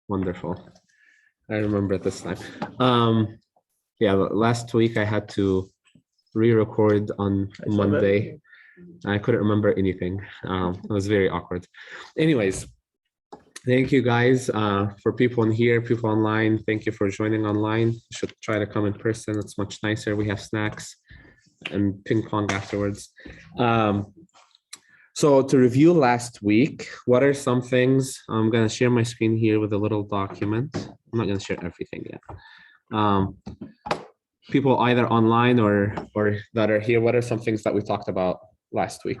Wonderful. I remember it this time. Yeah, last week I had to re-record on Monday. I couldn't remember anything. It was very awkward. Anyways, thank you guys for people in here, people online. Thank you for joining online. You should try to come in person. It's much nicer. We have snacks and ping pong afterwards. So to review last week, what are some things? I'm going to share my screen here with a little document. I'm not going to share everything yet. People either online or that are here, what are some things that we talked about last week?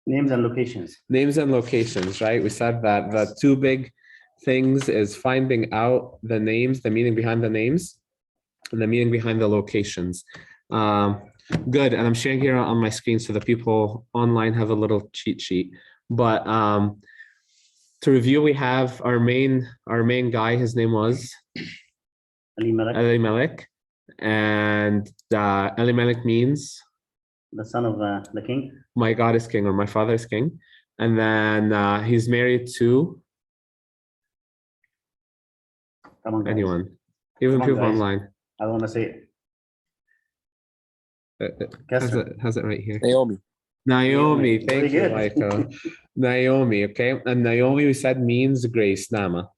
Names and locations. Names and locations, right? We said that the two big things is finding out the names, the meaning behind the names, and the meaning behind the locations. Good, and I'm sharing here on my screen so the people online have a little cheat sheet. But to review, we have our main guy. His name was Elimelech, and Elimelech means the son of the king. My God is king, or my father is king. And then he's married to anyone, even people online. I want to say has it right here. Naomi. Thank you, Michael. Naomi, okay. And Naomi, we said, means grace, Nama.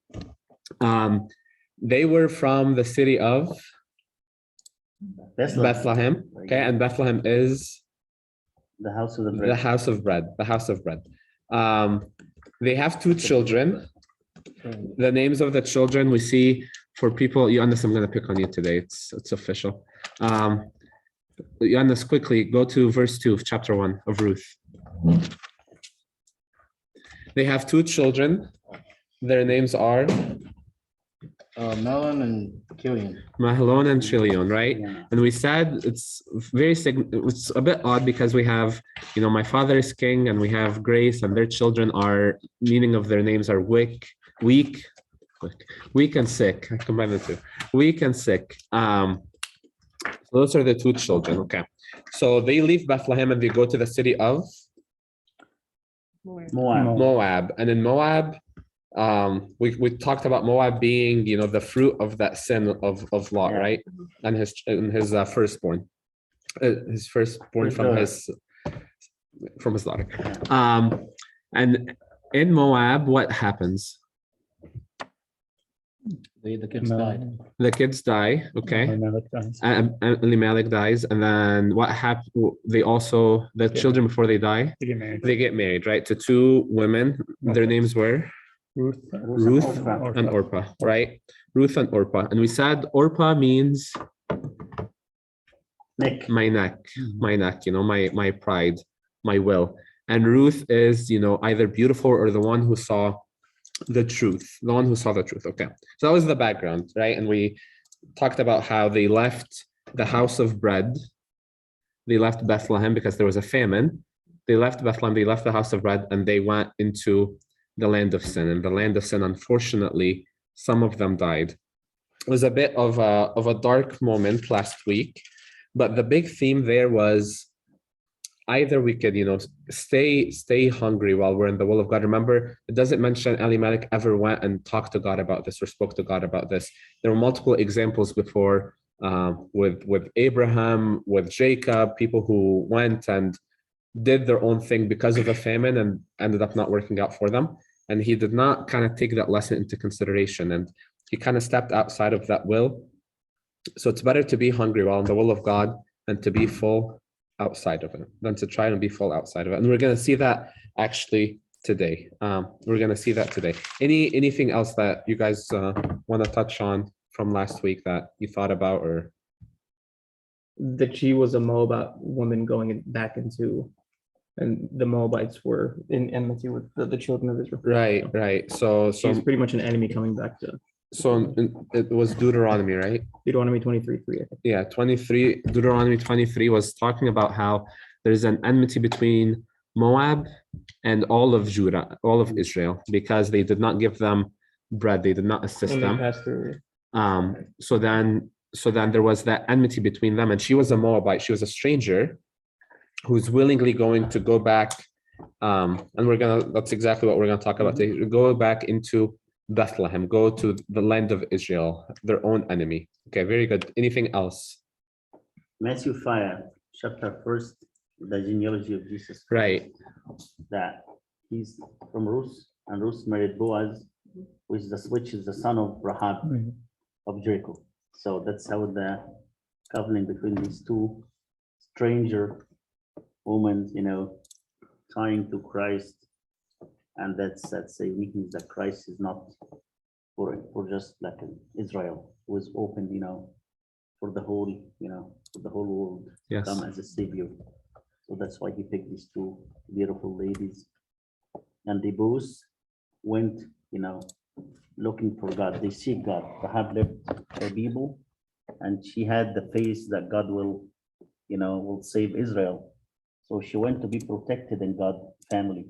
They were from the city of Bethlehem. Okay, and Bethlehem is the house of the bread. The house of bread. The house of bread. They have two children. The names of the children we see for people. Yohannes, I'm going to pick on you today. It's official. Yohannes, quickly go to verse 2 of chapter 1 of Ruth. They have two children. Their names are Mahlon and Chilion. Mahlon and Chilion, right? Yeah. And we said it's a bit odd because we have, my father is king, and we have grace, and their children are, meaning of their names are weak and sick. I combine the two. Weak and sick. So those are the two children. Okay. So they leave Bethlehem and they go to the city of Moab. And in Moab, we talked about Moab being, the fruit of that sin of Lot, right? And his firstborn, from his daughter. And in Moab, what happens? The kids died. The kids die. Okay. Elimelech dies, and then what happened? The children before they die, they get married, right? To two women. Their names were Ruth and Orpah, right? Ruth and Orpah, and we said Orpah means my neck, my pride, my will, and Ruth is, either beautiful or the one who saw the truth. Okay, so that was the background, right? And we talked about how they left the house of bread. They left Bethlehem because there was a famine. They left Bethlehem, they left the house of bread, and they went into the land of sin. And the land of sin, unfortunately, some of them died. It was a bit of a dark moment last week, but the big theme there was either we could, stay hungry while we're in the will of God. Remember, it doesn't mention Elimelech ever went and talked to God about this or spoke to God about this. There were multiple examples before with Abraham, with Jacob, people who went and did their own thing because of a famine and ended up not working out for them. And he did not kind of take that lesson into consideration, and he kind of stepped outside of that will. So it's better to be hungry while in the will of God than to be full outside of it, than to try and be full outside of it. And we're going to see that actually today. Anything else that you guys want to touch on from last week that you thought about? Or that she was a Moabite woman going back into, and the Moabites were in enmity with the children of Israel. Right. So she's pretty much an enemy coming back to. So it was Deuteronomy, right? Deuteronomy 23:3, I think. Yeah, 23. Deuteronomy 23 was talking about how there's an enmity between Moab and all of Judah, all of Israel, because they did not give them bread, they did not assist them. So then there was that enmity between them, and she was a Moabite. She was a stranger who's willingly going to go back And that's exactly what we're gonna talk about today. Go back into Bethlehem, go to the land of Israel, their own enemy. Okay, very good. Anything else? Matthew 5, chapter 1, the genealogy of Jesus. Right. That he's from Ruth, and Ruth married Boaz, which is the son of Rahab of Jericho. So that's how the covenant between these two stranger women, tying to Christ, and that's a weakness that Christ is not for just like Israel was open, for the whole, for the whole world to Yes. come as a savior. So that's why he picked these two beautiful ladies, and they both went, looking for God. They seek God. Rahab left her people, and she had the faith that God will save Israel. So she went to be protected in God's family.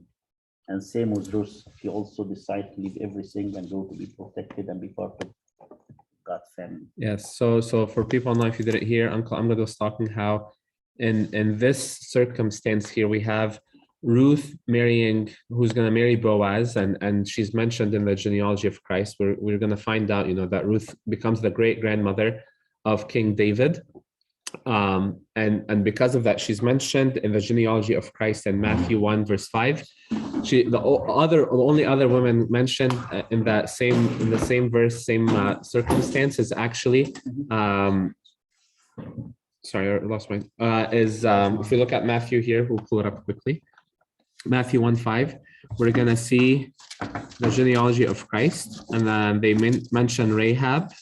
And same with Ruth. She also decided to leave everything and go to be protected and be part of God's family. Yes. So for people online, if you didn't hear, Uncle Ahmed was talking how in this circumstance here, we have Ruth who's going to marry Boaz, and she's mentioned in the genealogy of Christ. We're going to find out, that Ruth becomes the great grandmother of King David. And because of that, she's mentioned in the genealogy of Christ in Matthew 1 verse 5. The only other woman mentioned in the same verse, same circumstance is actually sorry, I lost my if you look at Matthew here, we'll pull it up quickly. Matthew 1:5, we're gonna see the genealogy of Christ, and then they mention Rahab,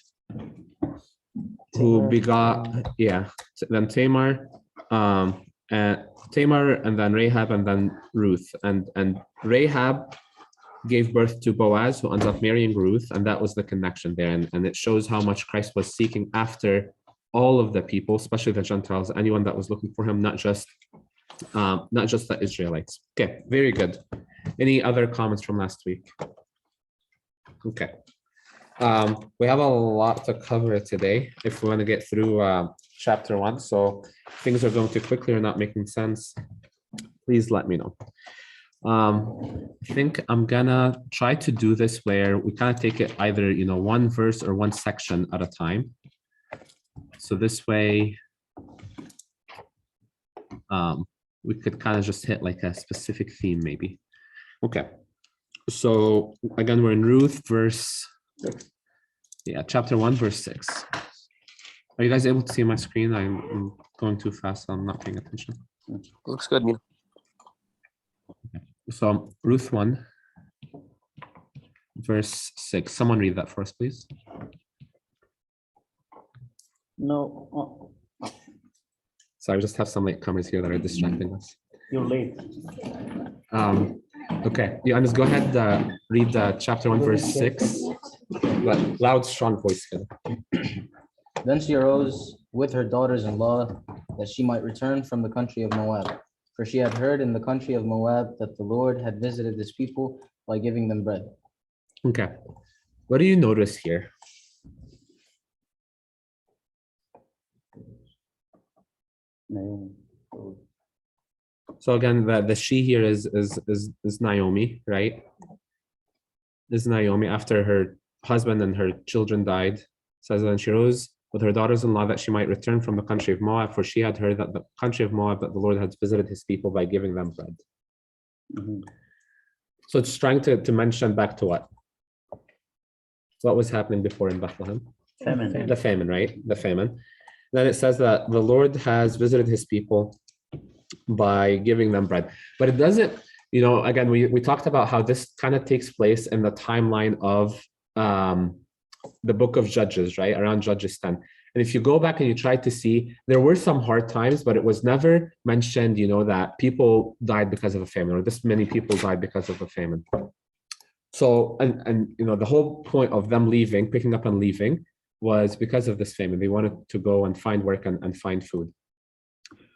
who begot, then Tamar, and then Rahab, and then Ruth, and Rahab gave birth to Boaz, who ends up marrying Ruth, and that was the connection there, and it shows how much Christ was seeking after all of the people, especially the Gentiles, anyone that was looking for him, not just the Israelites. Okay, very good. Any other comments from last week? Okay. We have a lot to cover today if we want to get through chapter 1. So if things are going too quickly or not making sense, please let me know. I think I'm gonna try to do this where we kind of take it either one verse or one section at a time. So this way we could kind of just hit like a specific theme maybe. Okay. So again, we're in Ruth chapter 1 verse 6. Are you guys able to see my screen? I'm going too fast, so I'm not paying attention. Looks good, Mina. Okay. So Ruth 1 verse 6. Someone read that for us, please. No, Sorry, I just have some latecomers here that are distracting us. you're late. Okay, Johannes, go ahead, read chapter 1 verse 6. But loud, strong voice. Then she arose with her daughters-in-law that she might return from the country of Moab. For she had heard in the country of Moab that the Lord had visited his people by giving them bread. Okay, what do you notice here? No. So again, the she here is Naomi, right? Is Naomi after her husband and her children died. Says then she rose with her daughters-in-law that she might return from the country of Moab, for she had heard that the country of Moab, that the Lord had visited his people by giving them bread. Mm-hmm. So it's trying to mention back to what? What was happening before in Bethlehem? Famine. The famine, right? The famine. Then it says that the Lord has visited his people by giving them bread. But it doesn't, again, we talked about how this kind of takes place in the timeline of the book of Judges, right? Around Judges 10. And if you go back and you try to see, there were some hard times, but it was never mentioned, that people died because of a famine, or this many people died because of a famine. So, and the whole point of them leaving, picking up and leaving, was because of this famine. They wanted to go and find work and find food.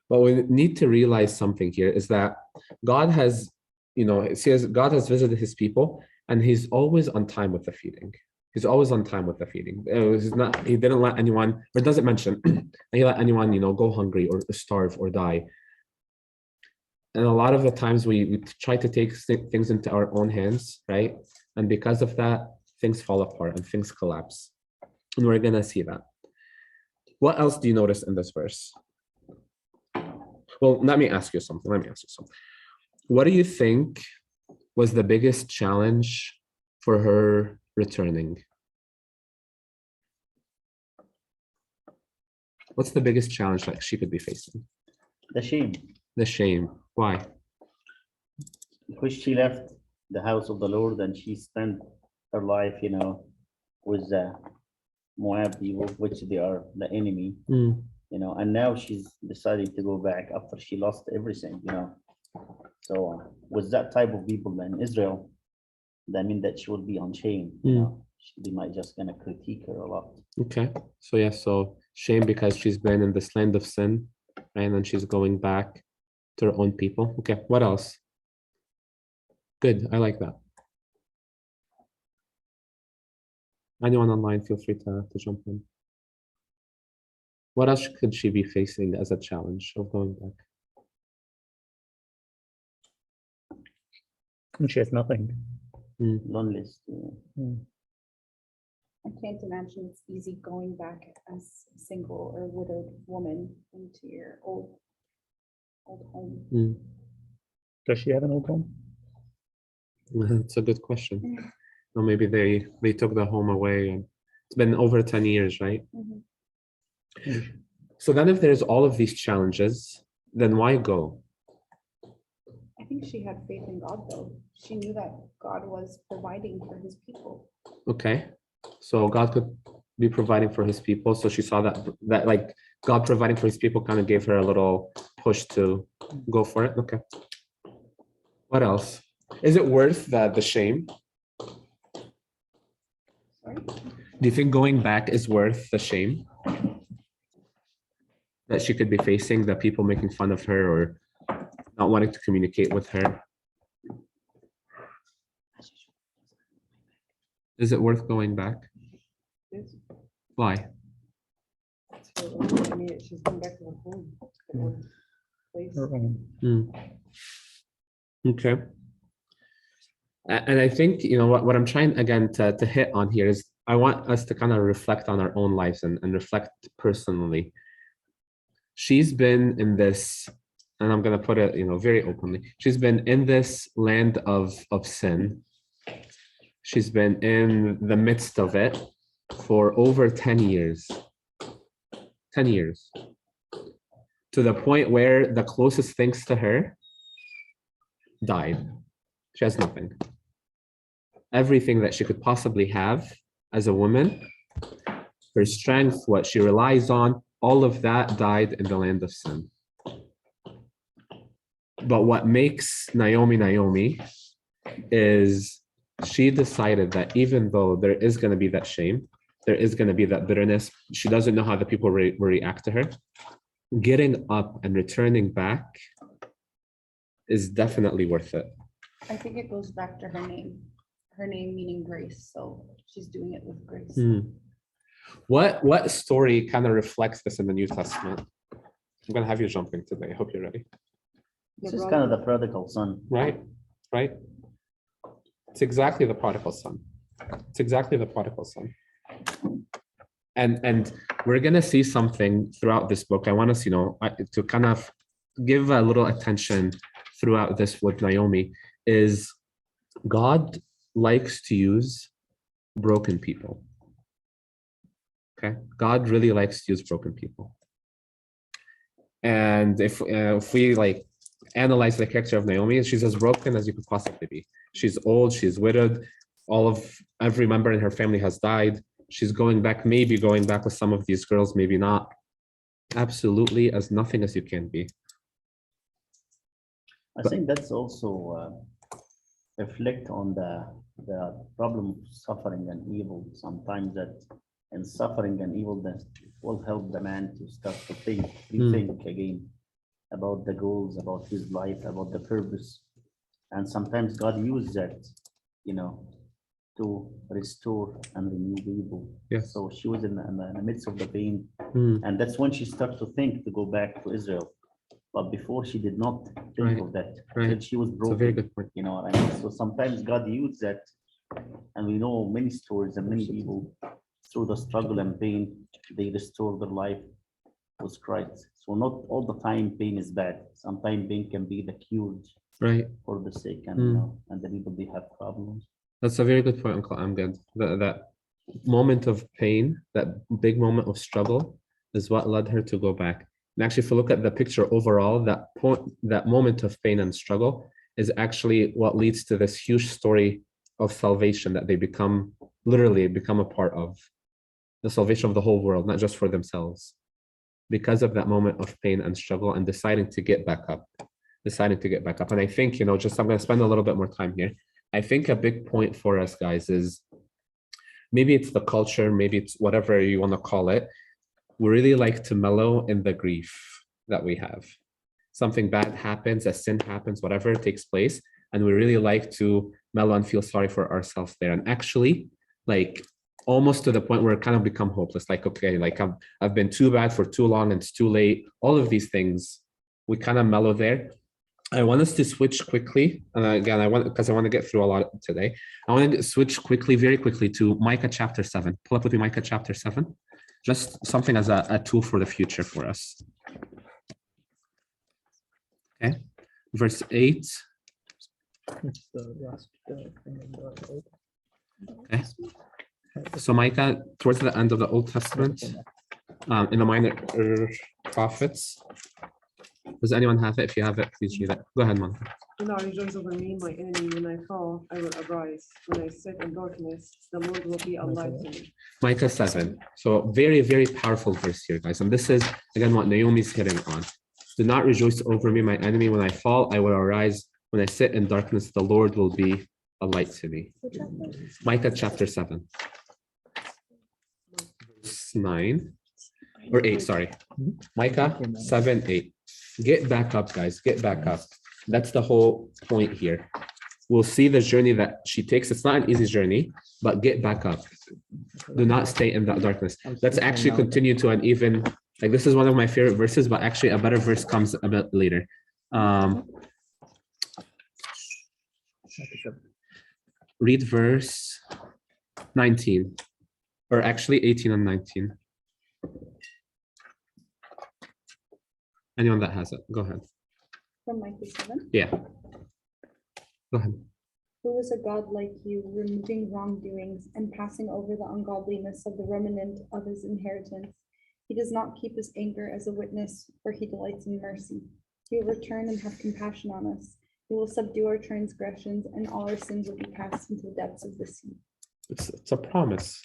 But we need to realize something here is that God has, it says God has visited his people, and he's always on time with the feeding. He's always on time with the feeding. He didn't let anyone, or doesn't mention, he let anyone, go hungry or starve or die. And a lot of the times we try to take things into our own hands, right? And because of that, things fall apart and things collapse. And we're going to see that. What else do you notice in this verse? Well, let me ask you something. What do you think was the biggest challenge for her returning? What's the biggest challenge that she could be facing? The shame, The shame. Why? because she left the house of the Lord and she spent her life, with the Moab people, which they are the enemy, Mm, and now she's decided to go back after she lost everything. So with that type of people in Israel, that mean that she will be on shame, they might just gonna critique her a lot. okay. So yeah, so shame because she's been in this land of sin, right? And then she's going back to her own people. Okay, what else? Good, I like that. Anyone online, feel free to jump in. What else could she be facing as a challenge of going back? And she has nothing. Loneliness. I can't imagine it's easy going back as a single or widowed woman into your old home. Does she have an old home? That's a good question. Or maybe they took the home away, and it's been over 10 years, right? Mhm. So then if there's all of these challenges, then why go? I think she had faith in God, though. She knew that God was providing for his people. Okay, so God could be providing for his people. So she saw that like God providing for his people kind of gave her a little push to go for it. Okay. What else? Is it worth the shame? Sorry? Do you think going back is worth the shame that she could be facing, the people making fun of her or not wanting to communicate with her? Is it worth going back? Yes. Why? So, I mean, she's going back to her home. her old place. Her own. Okay. And I think, what I'm trying again to hit on here is I want us to kind of reflect on our own lives and reflect personally. She's been in this, and I'm going to put it, very openly. She's been in this land of sin. She's been in the midst of it for over 10 years. 10 years. To the point where the closest things to her died. She has nothing. Everything that she could possibly have as a woman, her strength, what she relies on, all of that died in the land of sin. But what makes Naomi is she decided that even though there is going to be that shame, there is going to be that bitterness, she doesn't know how the people will react to her. Getting up and returning back is definitely worth it. I think it goes back to her name. Her name meaning grace. So she's doing it with grace. What story kind of reflects this in the New Testament? I'm going to have you jumping today. I hope you're ready. This is kind of the prodigal son. Right. It's exactly the prodigal son. And we're going to see something throughout this book. I want us, to kind of give a little attention throughout this with Naomi is God likes to use broken people. Okay, God really likes to use broken people. And if we analyze the character of Naomi, she's as broken as you could possibly be. She's old, she's widowed, every member in her family has died. She's maybe going back with some of these girls, maybe not. Absolutely as nothing as you can be. I think that's also reflect on the problem of suffering and evil. Sometimes that in suffering and evil that will help the man to start to rethink again about the goals, about his life, about the purpose. And sometimes God uses that, to restore and renew people. Yes. So she was in the midst of the pain. And that's when she started to think to go back to Israel. but before she did not think Right, of that. right. Till she was It's a very broken, good point. you know what I mean? So sometimes God used that, and we know many stories and many people through the struggle and pain, they restore their life with Christ. So not all the time pain is bad. Sometimes pain can be the cure Right. for the sick and, and the people they have problems. That's a very good point, Uncle Amgad. That moment of pain, that big moment of struggle, is what led her to go back. And actually, if you look at the picture overall, that moment of pain and struggle is actually what leads to this huge story of salvation that they literally become a part of. The salvation of the whole world, not just for themselves. Because of that moment of pain and struggle and deciding to get back up. And I think, I'm going to spend a little bit more time here. I think a big point for us guys is maybe it's the culture, maybe it's whatever you want to call it. We really like to mellow in the grief that we have. Something bad happens, a sin happens, whatever takes place. And we really like to mellow and feel sorry for ourselves there. And actually, like almost to the point where it kind of become hopeless. Like, okay, like I've been too bad for too long and it's too late. All of these things, we kind of mellow there. I want us to switch quickly. And again, I want to get through a lot today. I want to switch very quickly to Micah chapter 7. Pull up with me Micah chapter 7. Just something as a tool for the future for us. Okay. Verse 8. It's the last thing in the Old. Okay. So Micah, towards the end of the Old Testament, in the minor prophets. Does anyone have it? If you have it, please read it. Go ahead, Monica. Do not rejoice over me, my enemy. When I fall, I will arise. When I sit in darkness, the Lord will be a light to me. Micah 7. So very, very powerful verse here, guys. And this is, again, what Naomi's hitting on. Do not rejoice over me, my enemy. When I fall, I will arise. When I sit in darkness, the Lord will be a light to me. Micah chapter 7. Verse 9. Or 8, sorry. Micah 7, 8. Get back up, guys. Get back up. That's the whole point here. We'll see the journey that she takes. It's not an easy journey, but get back up. Do not stay in that darkness. Let's actually continue to an even, like this is one of my favorite verses, but actually a better verse comes a bit later. Read verse 19, or actually 18 and 19. Anyone that has it, go ahead. From Micah 7. Yeah. Go ahead. Who is a God like you, removing wrongdoings and passing over the ungodliness of the remnant of his inheritance? He does not keep his anger as a witness, for he delights in mercy. He will return and have compassion on us. He will subdue our transgressions, and all our sins will be cast into the depths of the sea. It's a promise.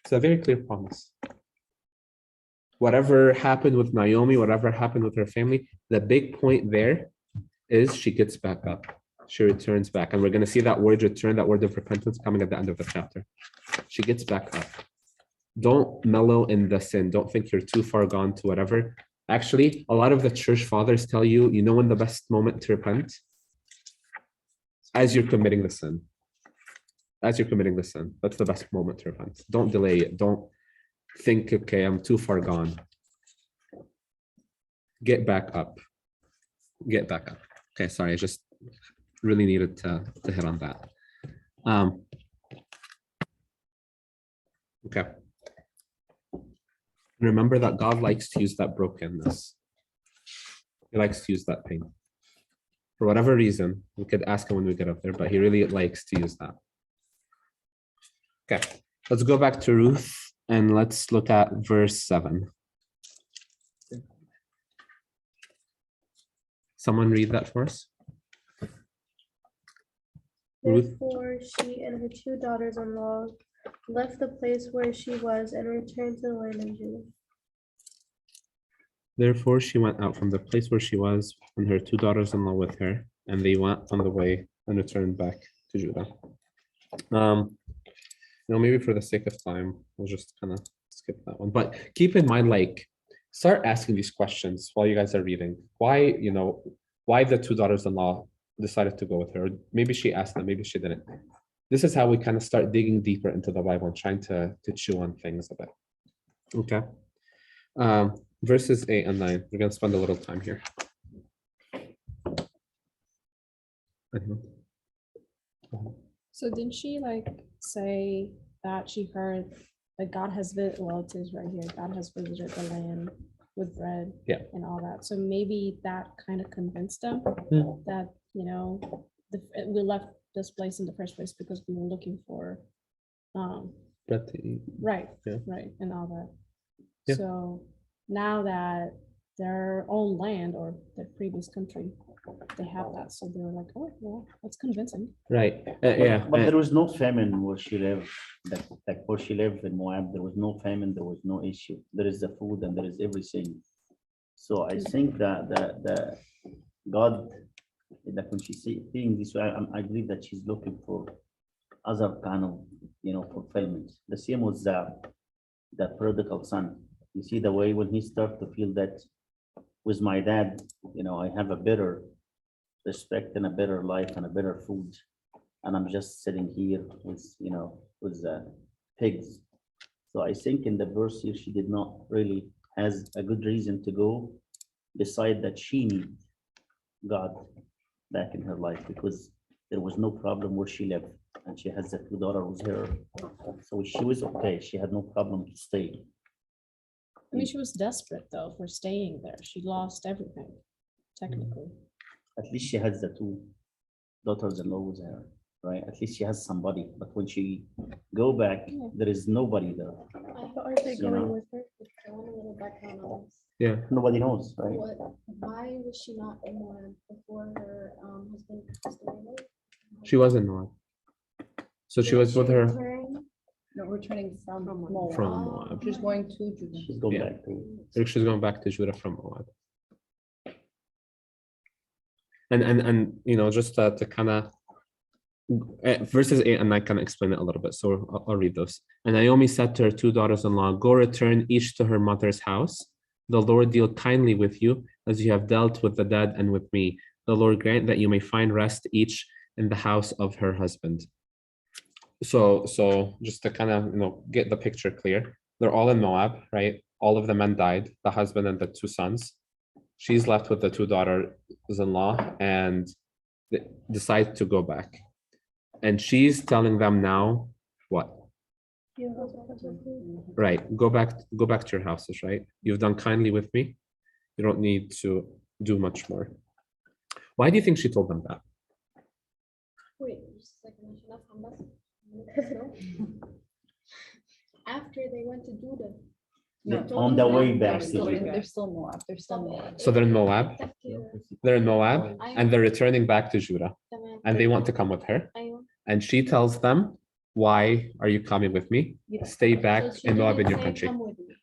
It's a very clear promise. Whatever happened with Naomi, whatever happened with her family, the big point there is she gets back up. She returns back. And we're going to see that word return, that word of repentance coming at the end of the chapter. She gets back up. Don't mellow in the sin. Don't think you're too far gone to whatever. Actually, a lot of the church fathers tell you, you know when the best moment to repent? As you're committing the sin. As you're committing the sin. That's the best moment to repent. Don't delay it. Don't think, okay, I'm too far gone. Get back up. Get back up. Okay, sorry, I just really needed to hit on that. Okay. Remember that God likes to use that brokenness. He likes to use that pain. For whatever reason, we could ask him when we get up there, but he really likes to use that. Okay, let's go back to Ruth and let's look at verse 7. Someone read that for us. Ruth. Therefore, she and her 2 daughters-in-law left the place where she was and returned to the land of Judah. Therefore, she went out from the place where she was, and her 2 daughters-in-law with her, and they went on the way and returned back to Judah. Maybe for the sake of time, we'll just kind of skip that one. But keep in mind, like, start asking these questions while you guys are reading. Why, why the 2 daughters-in-law decided to go with her? Maybe she asked them, maybe she didn't. This is how we kind of start digging deeper into the Bible and trying to chew on things a bit. Okay. Verses 8 and 9. We're going to spend a little time here. Anyone? So didn't she like say that she heard that God has well, it is right here, God has visited the land with bread Yeah. and all that. So maybe that kind of convinced them Hmm. that, you know, we left this place in the first place because we were looking for Bread to eat. right, Yeah. right, and all that. Yeah. So now that their own land or their previous country, they have that. So they were like, oh, well, that's convincing. Right. But- Yeah. But there was no famine where she lived, like where she lived in Moab, there was no famine, there was no issue. There is the food and there is everything. So I think that God, that when she's seeing this, I believe that she's looking for other kind of, fulfillment. The same was the prodigal son. You see the way when he started to feel that with my dad, I have a better respect and a better life and a better food. And I'm just sitting here with pigs. So I think in the verse here, she did not really has a good reason to go beside that she need God back in her life because there was no problem where she lived and she has the two daughters with her. So she was okay. She had no problem to stay. I mean, she was desperate though for staying there. She lost everything, technically. At least she has the two daughters-in-law with her, right? At least she has somebody. But when she go back, Yeah. there is nobody there. But are they You going know. with her? I want a little background on this. Yeah. Nobody knows, right? Why was she not in Moab before her husband passed away? She was in Moab. So she was with her No, returning from from Moab. Moab. She's going to Judah. She's going Yeah. back to. She's going back to Judah from Moab. And just to kind of verses 8 and 9 kind of explain it a little bit. So I'll read those. And Naomi said to her two daughters-in-law, go return each to her mother's house. The Lord deal kindly with you as you have dealt with the dead and with me. The Lord grant that you may find rest each in the house of her husband. So just to kind of get the picture clear, they're all in Moab, right? All of the men died, the husband and the two sons. She's left with the two daughters-in-law and decide to go back. And she's telling them now what? Right, go back to your houses, right? You've done kindly with me. You don't need to do much more. Why do you think she told them that? Wait, just a second. After they went to Judah. On the way back. They're still in Moab. They're still in Moab. So they're in Moab. They're in Moab, and they're returning back to Judah, and they want to come with her. And she tells them, "Why are you coming with me? Stay back in Moab in your country."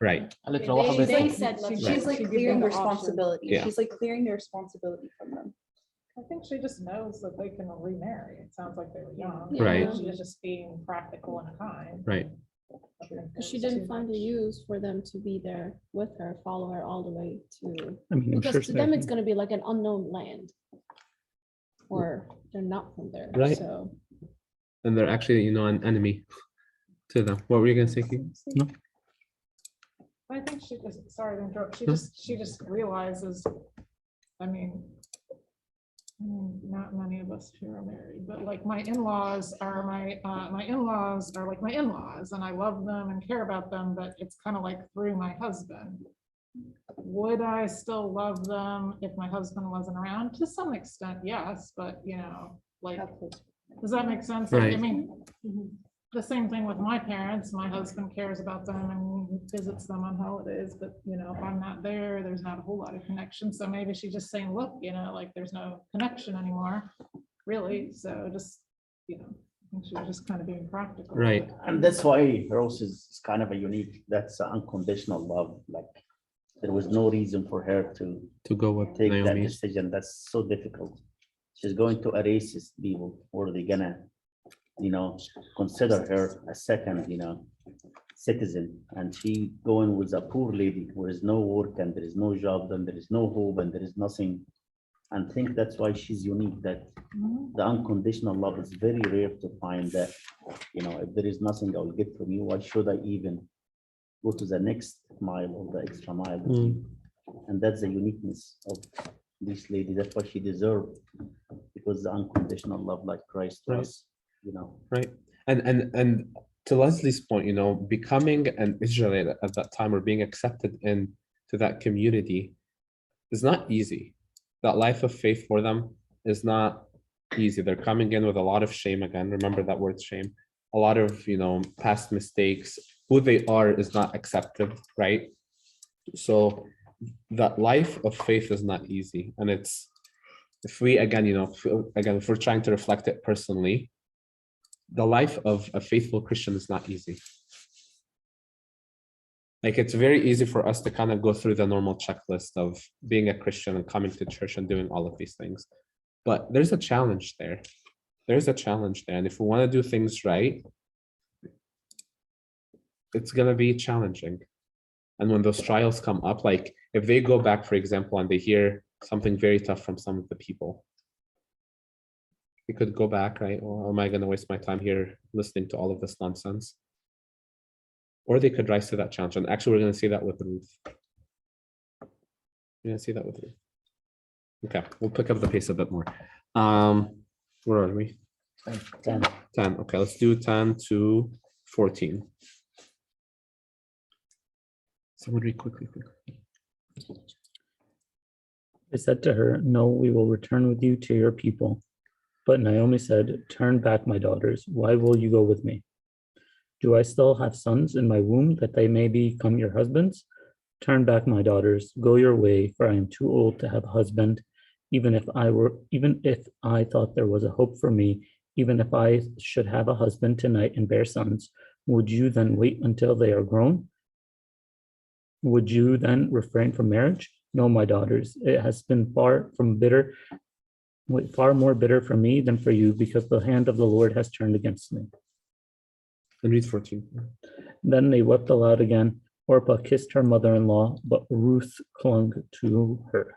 Right. They said, she's like clearing responsibility. Yeah. She's like clearing their responsibility from them. I think she just knows that they can remarry. It sounds like they were young. Right. She's just being practical and kind. Right. She didn't find a use for them to be there with her, follow her all the way to, I mean, I'm sure because to them it's gonna be like an unknown land. Or they're not from there, Right. so. And they're actually, an enemy to them. What were you gonna say, Keith? No. I think she just, sorry to interrupt, she just realizes, I mean, not many of us here are married, but like my in-laws are my in-laws are like my in-laws and I love them and care about them, but it's kind of like through my husband. Would I still love them if my husband wasn't around? To some extent, yes, but like, does that make sense? Like, I Right. mean, the same thing with my parents. My husband cares about them and visits them on holidays, but if I'm not there, there's not a whole lot of connection. So maybe she's just saying, look, like there's no connection anymore, really. So just, I think she was just kind of being practical. Right. And that's why Rose is kind of a unique, that's unconditional love. Like there was no reason for her to go with take that Naomi. decision. That's so difficult. She's going to a racist people, or they gonna, consider her a second, citizen. And she going with a poor lady where is no work and there is no job and there is no hope and there is nothing. And think that's why she's unique, that the unconditional love is very rare to find that, if there is nothing I will get from you, why should I even go to the next mile or the extra mile with you? And that's the uniqueness this lady. That's what she deserved, because the unconditional love like Christ Right. was, you know. Right. And to Leslie's point, you know, becoming an Israelite at that time or being accepted into that community is not easy. That life of faith for them is not easy. They're coming in with a lot of shame again. Remember that word shame. A lot of, you know, past mistakes. Who they are is not accepted, right? So that life of faith is not easy. And it's, if we, again, you know, if we're trying to reflect it personally, the life of a faithful Christian is not easy. Like, it's very easy for us to kind of go through the normal checklist of being a Christian and coming to church and doing all of these things. But there's a challenge there. There's a challenge there. And if we want to do things right, it's going to be challenging. And when those trials come up, like if they go back, for example, and they hear something very tough from some of the people, they could go back, right? Or am I going to waste my time here listening to all of this nonsense? Or they could rise to that challenge. And actually, we're going to see that with Ruth. We're going to see that with Ruth. Okay, we'll pick up the pace a bit more. Where are we? 10. 10. Okay, let's do 10 to 14. Someone read quickly. They said to her, "No, we will return with you to your people." But Naomi said, "Turn back, my daughters. Why will you go with me? Do I still have sons in my womb that they may become your husbands? Turn back, my daughters. Go your way, for I am too old to have a husband. Even if I thought there was a hope for me, even if I should have a husband tonight and bear sons, would you then wait until they are grown? Would you then refrain from marriage? No, my daughters, it has been far more bitter for me than for you, because the hand of the Lord has turned against me." And read 14. Then they wept aloud again. Orpah kissed her mother-in-law, but Ruth clung to her.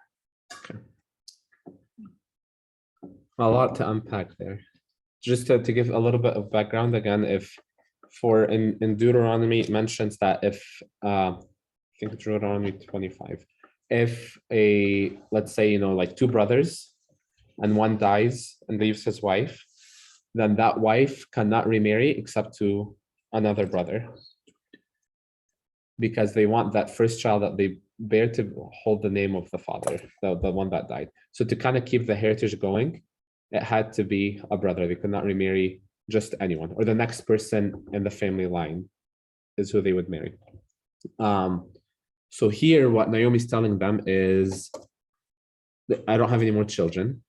A lot to unpack there. Just to give a little bit of background again, in Deuteronomy, it mentions that if I think Deuteronomy 25, if let's say, you know, like two brothers and one dies and leaves his wife, then that wife cannot remarry except to another brother, because they want that first child that they bear to hold the name of the father, the one that died. So to kind of keep the heritage going, it had to be a brother. They could not remarry just anyone, or the next person in the family line is who they would marry. So here, what Naomi's telling them is, I don't have any more children.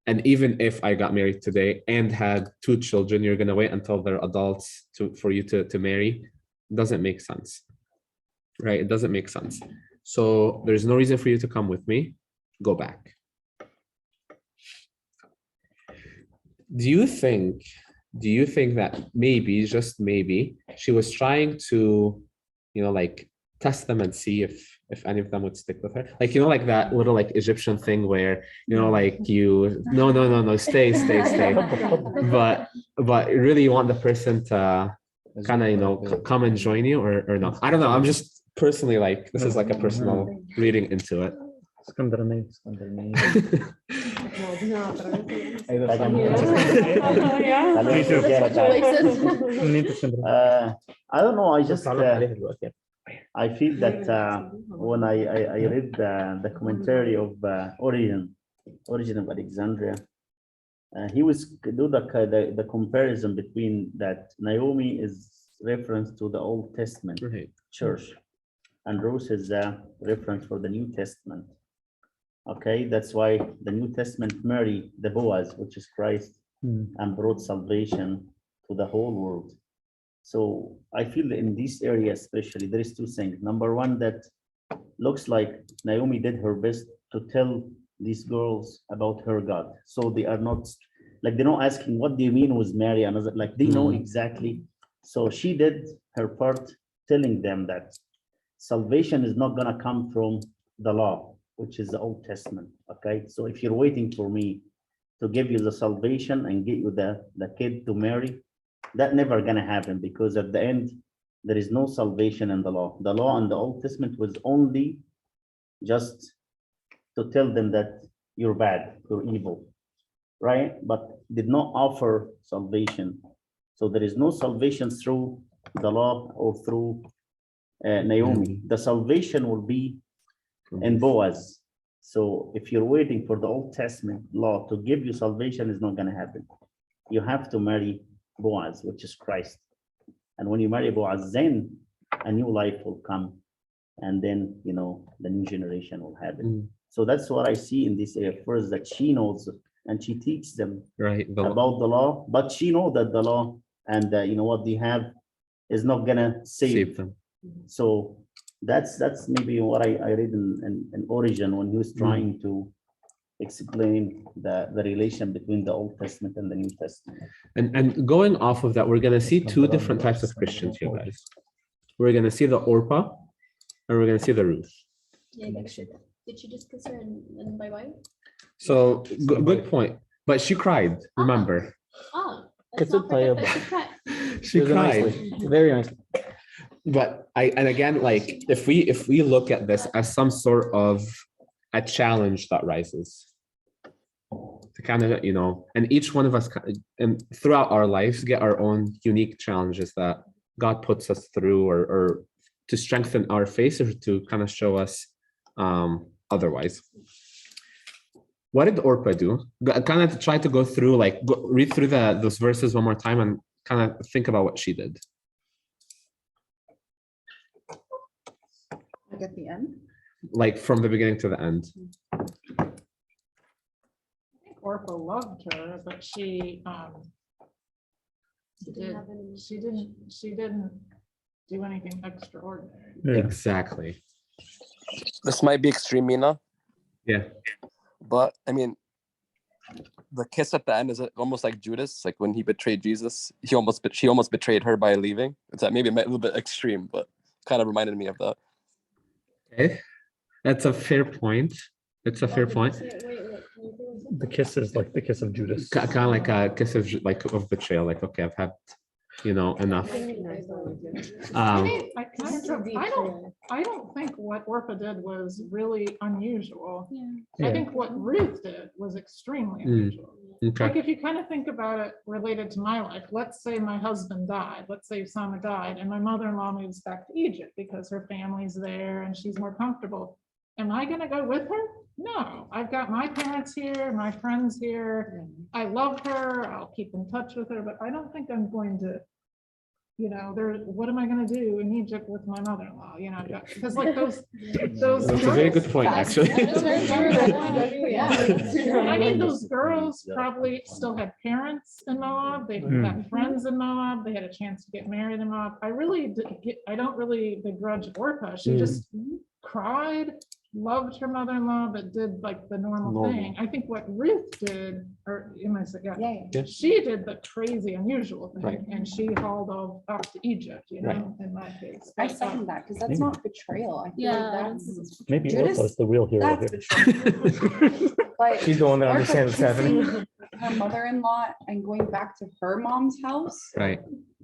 And even if I got married today and had 2 children, you're going to wait until they're adults for you to marry. It doesn't make sense, right? It doesn't make sense. So there's no reason for you to come with me. Go back. Do you think that maybe, just maybe, she was trying to, you know, like test them and see if any of them would stick with her? Like, you know, like that little like Egyptian thing where, you know, like no, stay. But really you want the person to kind of, you know, come and join you or not. I don't know. I'm just personally like, this is like a personal reading into it. I don't know. I feel that when I read the commentary of Origin of Alexandria, he was do the comparison between that Naomi is reference to the Old Testament church, and Ruth is a reference for the New Testament. Okay, that's why the New Testament married the Boaz, which is Christ, and brought salvation to the whole world. So I feel that in this area especially, there is 2 things. Number one, that looks like Naomi did her best to tell these girls about her God. So they are not, like, they're not asking, what do you mean was Mary? Another, like, they know exactly. So she did her part telling them that salvation is not gonna come from the law, which is the Old Testament, okay? So if you're waiting for me to give you the salvation and get you the kid to marry, that never gonna happen, because at the end, there is no salvation in the law. The law in the Old Testament was only just to tell them that you're bad, you're evil, right? But did not offer salvation. So there is no salvation through the law or through Naomi. The salvation will be in Boaz. So if you're waiting for the Old Testament law to give you salvation, it's not going to happen. You have to marry Boaz, which is Christ. And when you marry Boaz, then a new life will come. And then, you know, the new generation will have it. So that's what I see in this area. First, that she knows and she teaches them about the law, but she knows that the law and you know what they have is not gonna save them. So that's maybe what I read in Origin when he was trying to explain the relation between the Old Testament and the New Testament. And going off of that, we're gonna see two different types of Christians here, guys. We're gonna see the Orpah and we're gonna see the Ruth. Yeah, did you discuss her in my wife? So good point. But she cried, remember? Oh, It's a playable. She cried. Very nice. But and again, like if we look at this as some sort of a challenge that rises to kind of, you know, and each one of us and throughout our lives get our own unique challenges that God puts us through or to strengthen our faith or to kind of show us otherwise. What did Orpah do? Kind of try to go through, like read through those verses one more time and kind of think about what she did. Like at the end? Like from the beginning to the end. I think Orpah loved her, but she didn't do anything extraordinary. Yeah. Exactly. This might be extreme, Mina. Yeah. But I mean, the kiss at the end is almost like Judas, like when he betrayed Jesus. She almost betrayed her by leaving. It's that maybe a little bit extreme, but kind of reminded me of that. Okay, that's a fair point. It's a fair point. The kiss is like the kiss of Judas. Kind of like a kiss of betrayal. Like, okay, I've had, you know, enough. I don't think what Orpah did was really unusual. Yeah. I think what Ruth did was extremely unusual. Okay. Like if you kind of think about it related to my life, let's say my husband died, let's say Usama died, and my mother-in-law moves back to Egypt because her family's there and she's more comfortable. Am I going to go with her? No, I've got my parents here, my friends here. I love her. I'll keep in touch with her, but I don't think I'm going to, you know, what am I going to do in Egypt with my mother-in-law? You know, because like those. That's a very good point, actually. I mean, those girls probably still had parents in Moab. They had friends in Moab. They had a chance to get married in Moab. I don't really begrudge Orpah. She just cried, loved her mother-in-law, but did like the normal thing. I think what Ruth did, or you might say, she did the crazy, unusual thing, and she hauled off to Egypt. You know, in my case, I second that because that's not betrayal. I feel like that's Maybe Judas, Orpah's the real hero that's here. betrayal. Like, She's the one that Orpah understands what's happening. kissing her mother-in-law and going back to her mom's house. Right.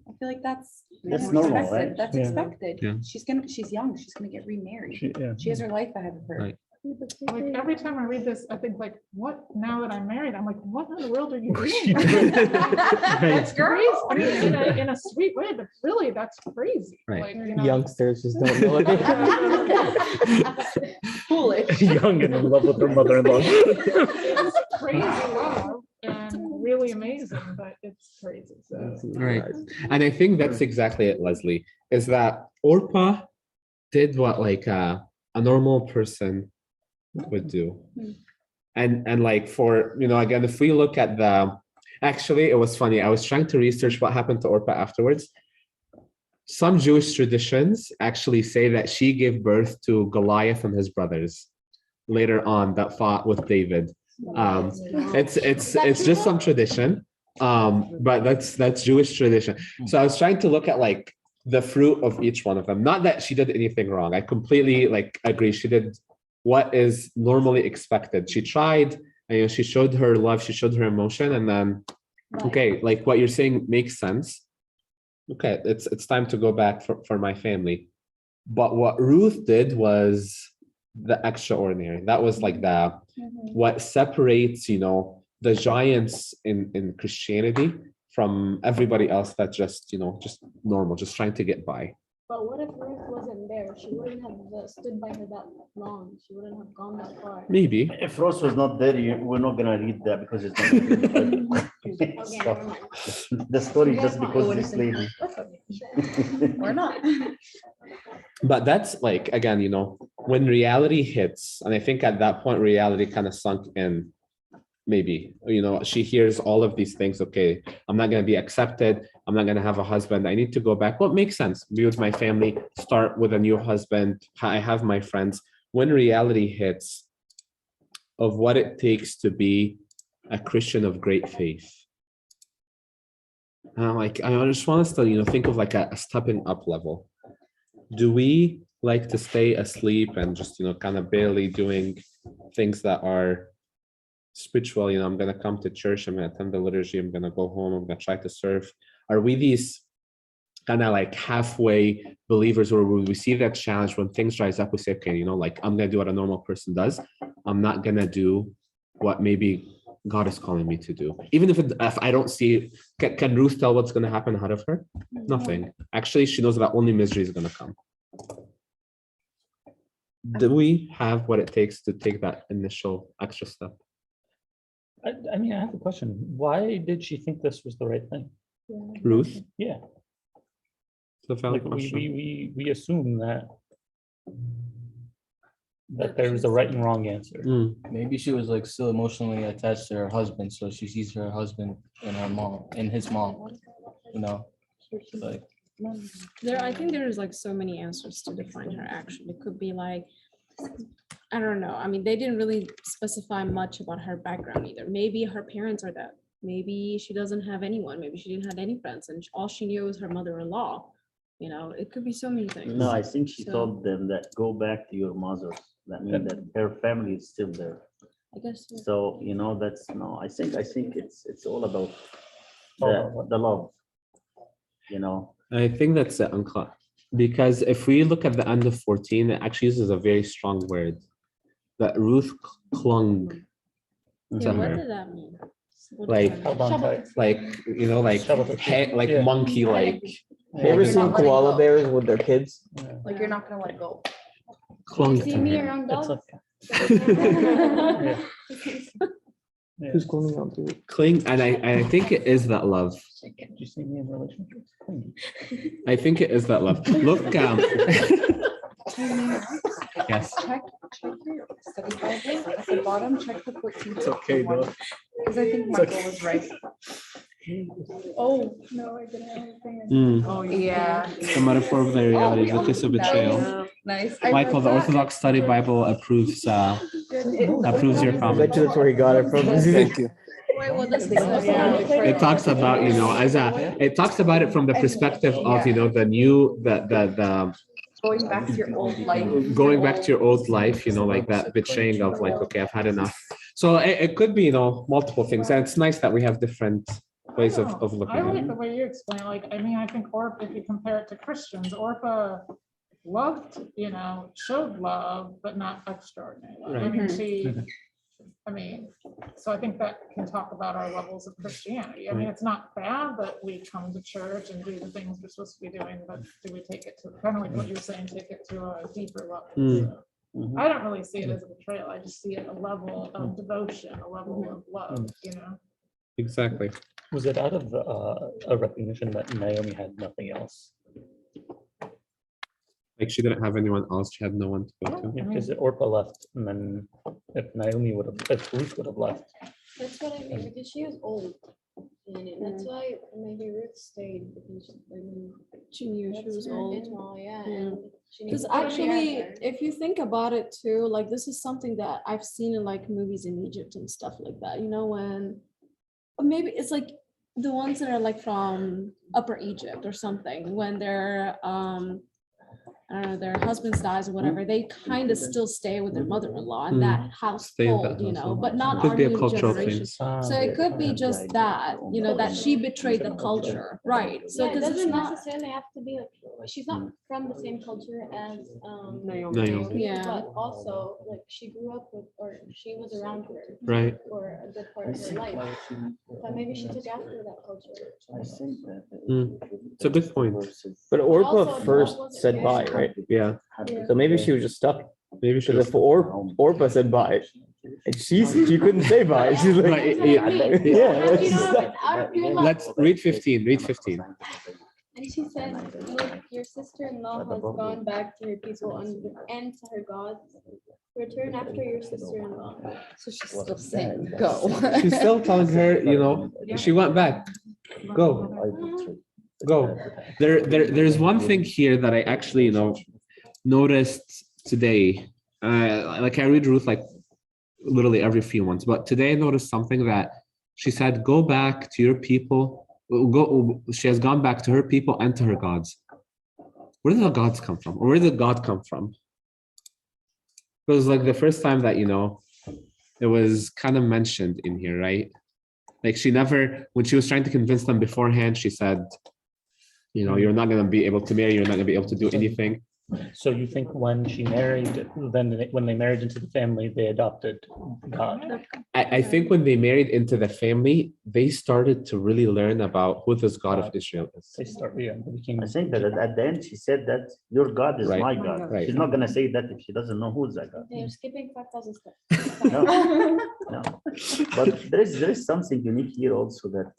I feel like that's normal, expected. right? That's expected. Yeah. She's young. She's gonna get remarried. Yeah. She has her life ahead of her. Right. like every time I read this, I think like, what, now that I'm married, I'm like, what in the world are you doing? That's crazy. I mean, in a sweet way, but really that's crazy. Right. Like, you know, Youngsters just don't know what Foolish. Young and in love with her mother-in-law. it's crazy love and really amazing, but it's crazy. So Right. And I think that's exactly it, Leslie, is that Orpah did what like a normal person would do. And like for, you know, again, if we look at actually, it was funny. I was trying to research what happened to Orpah afterwards. Some Jewish traditions actually say that she gave birth to Goliath and his brothers later on that fought with David. It's just some tradition, but that's Jewish tradition. So I was trying to look at like the fruit of each one of them. Not that she did anything wrong. I completely like agree. She did what is normally expected. She tried, and, you know, she showed her love, she showed her emotion, and then okay, like what you're saying makes sense. Okay, it's time to go back for my family. But what Ruth did was the extraordinary. That was like what separates, the giants in Christianity from everybody else that's just, just normal, just trying to get by. But what if Ruth wasn't there? She wouldn't have stood by her that long. She wouldn't have gone that far. Maybe. If Ross was not there, we're not gonna read that because it's not. The story just because this lady. Or not. But that's like, again, when reality hits, and I think at that point, reality kind of sunk in. Maybe, she hears all of these things. Okay, I'm not going to be accepted. I'm not going to have a husband. I need to go back. Well, it makes sense. Be with my family, start with a new husband. I have my friends. When reality hits of what it takes to be a Christian of great faith. I just want us to, think of like a stepping up level. Do we like to stay asleep and just, kind of barely doing things that are spiritual? I'm going to come to church, I'm going to attend the liturgy, I'm going to go home, I'm going to try to serve. Are we these kind of like halfway believers where we see that challenge when things rise up, we say, okay, like I'm going to do what a normal person does. I'm not going to do what maybe God is calling me to do. Even if I don't see, can Ruth tell what's going to happen ahead of her? Nothing. Actually, she knows that only misery is going to come. Do we have what it takes to take that initial extra step? I mean, I have a question. Why did she think this was the right thing? Ruth? Yeah. The valid Like question. we assume that there is a right and wrong answer. Maybe she was like still emotionally attached to her husband, so she sees her husband and her mom and his mom, like I think there's like so many answers to define her action. It could be like, I don't know. I mean, they didn't really specify much about her background either. Maybe her parents are dead. Maybe she doesn't have anyone. Maybe she didn't have any friends, and all she knew was her mother-in-law. It could be so many things. No, I think she told them that go back to your mothers. That means that her family is still there. I guess so. So, that's no, I think it's all about the love, I think that's it, Uncle. Because if we look at the end of 14, it actually uses a very strong word. That Ruth clung to What her. did that mean? Like monkey, like. You ever seen koala bears with their kids? Like you're not gonna let it go. Clung You to see me her. around It's dogs? okay. Yeah. Who's clinging on to it? Cling, and I think it is that love. Did you see me in relationships? I think it is that love. Look, yes. Check your study Bible at the bottom, check the 14. It's okay, though. Because I think Michael was right. Oh, no, I didn't have anything. Oh, yeah. The metaphor of the reality, the kiss of betrayal. Nice. Michael, the Orthodox Study Bible approves your I comment. bet you that's where he got it from. Thank you. Wait, what does this It talks about, it talks about it from the perspective of, the Going back to your old life. going back to your old life, like that betraying of like, okay, I've had enough. So it could be, multiple things. And it's nice that we have different ways of looking I at like it. the way you explain, I think Orpah, if you compare it to Christians, Orpah loved, showed love, but not extraordinary love. Right. So I think that can talk about our levels of Christianity. It's not bad that we come to church and do the things we're supposed to be doing, but do we take it to, kind of like what you were saying, take it to a deeper level? So I don't really see it as a betrayal. I just see it a level of devotion, a level of love, Exactly. Was it out of a recognition that Naomi had nothing else? Like she didn't have anyone else. She had no one to go to. Because Orpah left, and then if Ruth would have left. That's what I mean, because she was old. And that's why maybe Ruth stayed, because she knew she was old. Because actually, if you think about it too, like this is something that I've seen in like movies in Egypt and stuff like that, when maybe it's like the ones that are like from Upper Egypt or something, when they're I don't know, their husbands dies or whatever, they kind of still stay with their mother-in-law in that Stay in that household, you know, household. but not Could our be a new cultural thing. generation. So it could be just that, you know, that she betrayed the culture, right? So Yeah, it because it's doesn't not, necessarily have to be like, she's not from the same culture as Naomi. Yeah. but also like she grew up with, or she was around her Right. for a good part of her life. But maybe she took after that culture. It's a good point. But Also, Orpah first wasn't said married. bye, right? Yeah. So maybe she was just stuck. Maybe she Because was. if Orpah said bye, and she couldn't say bye. She's like, Right, That's what I mean. yeah. And you know, out of pure love. Let's read 15. Read 15. And she said, look, your sister-in-law has gone back to her people and to her gods. Return after your sister-in-law. So she's still saying, go. She's still telling her, you know, she went back. Go. Go. There's one thing here that I actually, you know, noticed today. Like I read Ruth like literally every few months, but today I noticed something that she said, go back to your people. She has gone back to her people and to her gods. Where did the gods come from? Or where did God come from? It was like the first time that, you know, it was kind of mentioned in here, right? Like she never, when she was trying to convince them beforehand, she said, you know, you're not going to be able to marry, you're not going to be able to do anything. So you think when she married, when they married into the family, they adopted God? I think when they married into the family, they started to really learn about who this God of Israel is. They became. I think that at the end she said that your God is Right. my God. Right. She's not gonna say that if she doesn't know who's that God. They're skipping 5,000 steps. No, no. But there is something unique here also that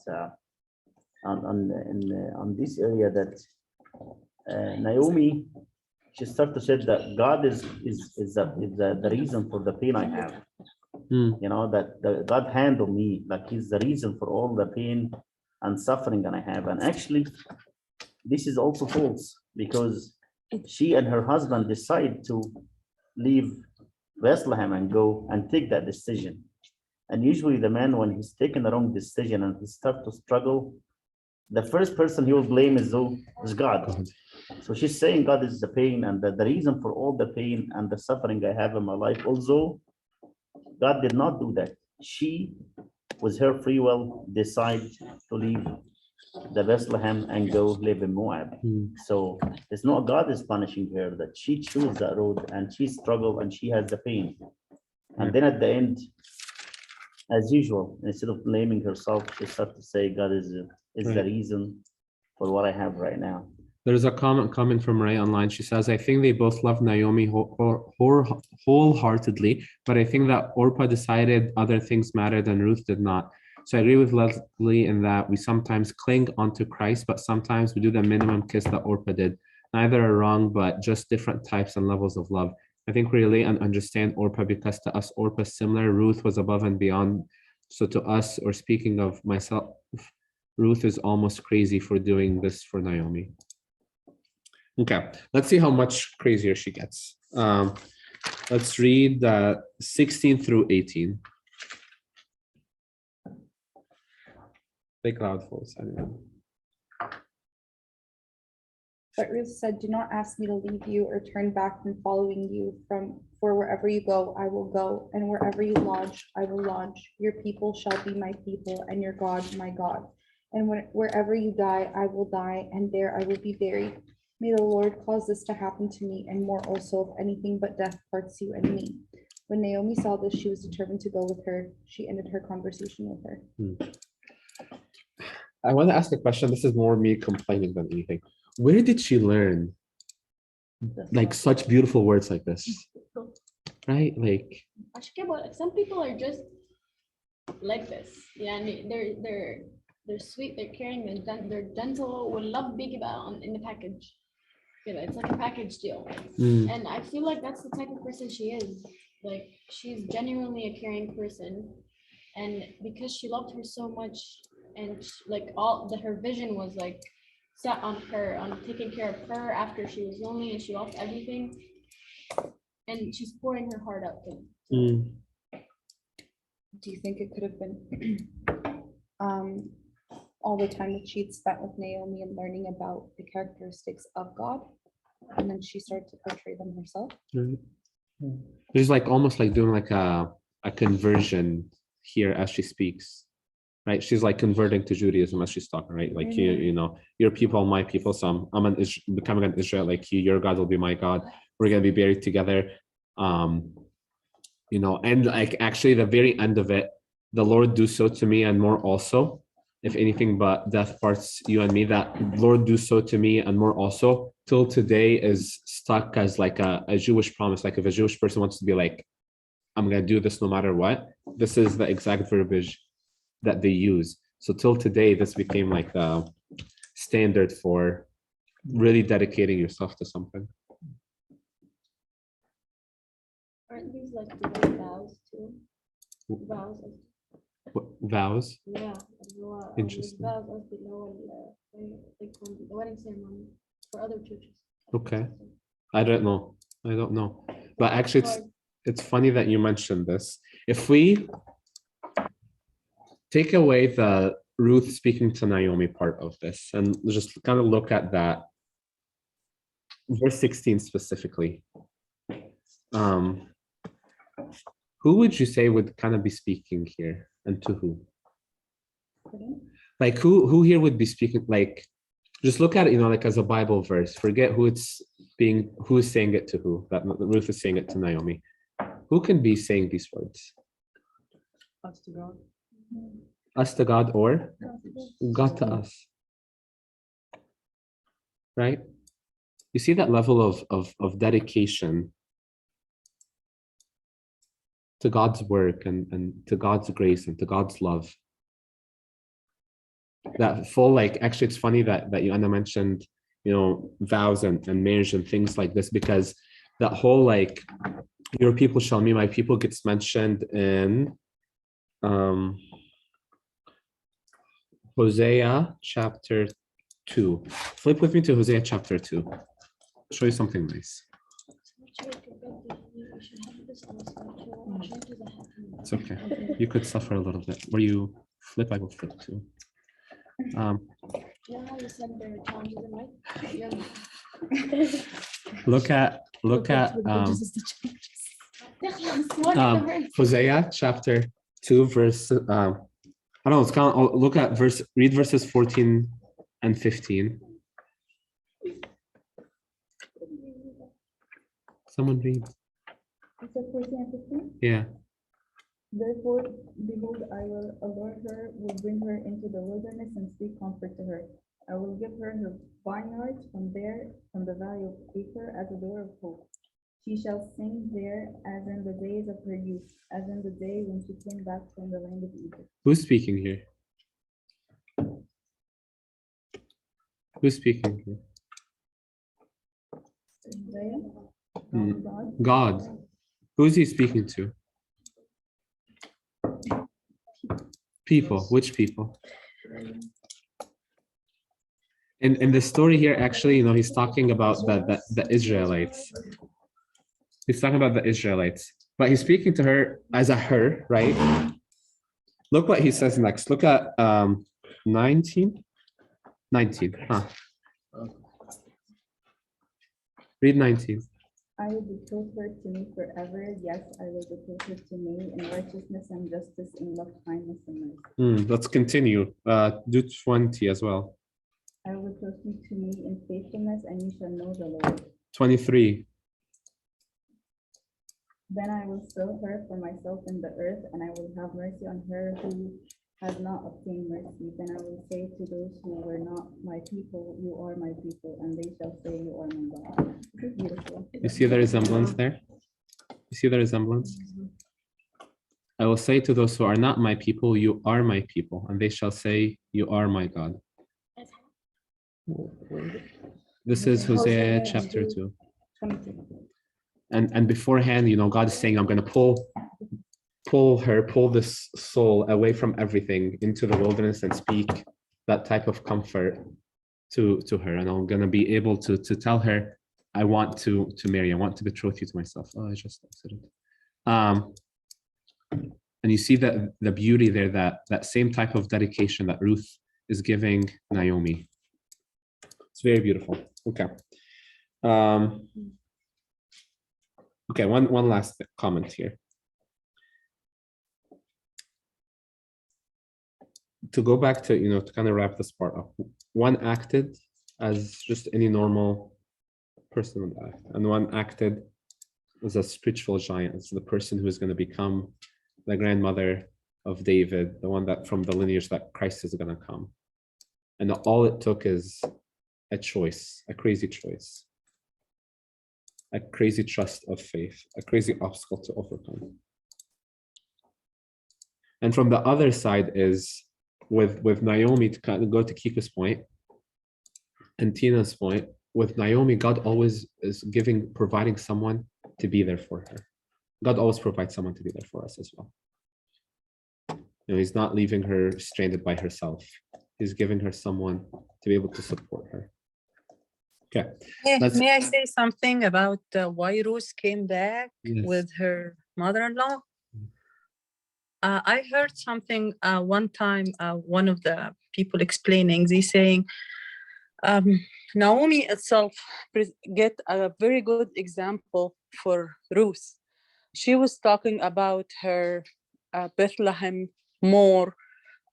on this area that Naomi, she started to say that God is the reason for the pain I have. You know, that God handled me, like he's the reason for all the pain and suffering that I have. And actually, this is also false because she and her husband decide to leave Bethlehem and go and take that decision. And usually the man, when he's taken the wrong decision and he starts to struggle, the first person he will blame is God. So she's saying God is the pain and the reason for all the pain and the suffering I have in my life. Although God did not do that. She, with her free will, decide to leave the Bethlehem and go live in Moab. So it's not God is punishing her, that she chose that road and she struggled and she has the pain. And then at the end, as usual, instead of blaming herself, she started to say God is the reason for what I have right now. There's a comment coming from Ray online. She says, I think they both love Naomi wholeheartedly, but I think that Orpah decided other things mattered and Ruth did not. So I agree with Leslie in that we sometimes cling onto Christ, but sometimes we do the minimum kiss that Orpah did. Neither are wrong, but just different types and levels of love. I think we relate and understand Orpah because to us, Orpah is similar. Ruth was above and beyond. So to us, or speaking of myself, Ruth is almost crazy for doing this for Naomi. Okay, let's see how much crazier she gets. Let's read 16 through 18. Big loud voice. But Ruth said, do not ask me to leave you or turn back from following you, for wherever you go, I will go, and wherever you lodge, I will lodge. Your people shall be my people, and your God my God. And wherever you die, I will die, and there I will be buried. May the Lord cause this to happen to me, and more also, if anything but death parts you and me. When Naomi saw this, she was determined to go with her. She ended her conversation with her. I want to ask a question. This is more me complaining than anything. Where did she learn like such beautiful words like this? Right? Like Some people are just like this. Yeah, and they're sweet, they're caring, they're gentle, والله بيجي بقى in the package. You know, it's like a package deal. And I feel like that's the type of person she is. Like she's genuinely a caring person. And because she loved her so much, and like her vision was like set on her, on taking care of her after she was lonely and she lost everything. And she's pouring her heart out to him. Do you think it could have been all the time that she'd spent with Naomi and learning about the characteristics of God? and then she started to portray them herself. There's like almost like doing like a conversion here as she speaks, right? She's like converting to Judaism as she's talking, right? Like you know, your people, my people. So I'm becoming an Israel like you. Your God will be my God. We're gonna be buried together. You know, and like actually the very end of it, the Lord do so to me and more also, if anything but death parts you and me, that Lord do so to me and more also, till today is stuck as like a Jewish promise. Like if a Jewish person wants to be like, I'm gonna do this no matter what, this is the exact verbiage that they use. So till today, this became like the standard for really dedicating yourself to something. Aren't these like the way vows too? Vows. Vows? Yeah. Interesting. Vows as like the wedding ceremony for other churches. Okay. I don't know. But actually it's funny that you mentioned this. If we take away the Ruth speaking to Naomi part of this and just kind of look at that, verse 16 specifically, who would you say would kind of be speaking here and to who? Like who here would be speaking, like, just look at it, you know, like as a Bible verse, forget who's saying it to who, that Ruth is saying it to Naomi. Who can be saying these words? Us to God. Us to God or God to us, right? You see that level of dedication to God's work and to God's grace and to God's love. That full, like, actually it's funny that you Anna mentioned, you know, vows and marriage and things like this, because that whole like your people shall be my people gets mentioned in Hosea chapter 2. Flip with me to Hosea chapter 2. I'll show you something nice. It's okay. You could suffer a little bit. Where you flip, I will flip too. Look at Hosea chapter 2 verse I don't know, it's kind of, read verses 14 and 15. Someone read. Yeah. Therefore, behold, I will allure her, will bring her into the wilderness and speak comfort to her. I will give her vineyards from the valley of Acre as a door of hope. She shall sing there as in the days of her youth, as in the day when she came back from the land of Egypt. Who's speaking here? Who's speaking here? God. Who's he speaking to? People. Which people? In the story here, actually, you know, he's talking about the Israelites. He's talking about the Israelites, but he's speaking to her as a her, right? Look what he says next. Look at 19. Read 19. I will betroth her to me forever. Yes, I will betroth her to me in righteousness and justice, in love, kindness, and mercy. Let's continue. Do 20 as well. I will betroth you to me in faithfulness, and you shall know the Lord. 23. Then I will sow her for myself in the earth, and I will have mercy on her who has not obtained mercy. Then I will say to those who were not my people, you are my people, and they shall say, you are my God. Beautiful. You see the resemblance there? You see the resemblance? I will say to those who are not my people, you are my people, and they shall say, you are my God. This is Hosea chapter 2. And beforehand, you know, God is saying, I'm going to pull this soul away from everything into the wilderness and speak that type of comfort to her. And I'm going to be able to tell her, I want to marry, I want to betroth you to myself. Oh, I just said it. And you see that the beauty there, that same type of dedication that Ruth is giving Naomi. It's very beautiful. Okay. Okay, one last comment here. To go back to, to kind of wrap this part up, one acted as just any normal person would act, and one acted as a spiritual giant, as the person who is going to become the grandmother of David, the one that from the lineage that Christ is going to come. And all it took is a choice, a crazy choice, a crazy trust of faith, a crazy obstacle to overcome. And from the other side is with Naomi, to kind of go to Kika's point and Tina's point, with Naomi, God always is providing someone to be there for her. God always provides someone to be there for us as well. He's not leaving her stranded by herself. He's giving her someone to be able to support her. Okay. May I say something about why Ruth came back with her mother-in-law? I heard something one time, one of the people explaining, they saying, Naomi itself get a very good example for Ruth. She was talking about her Bethlehem more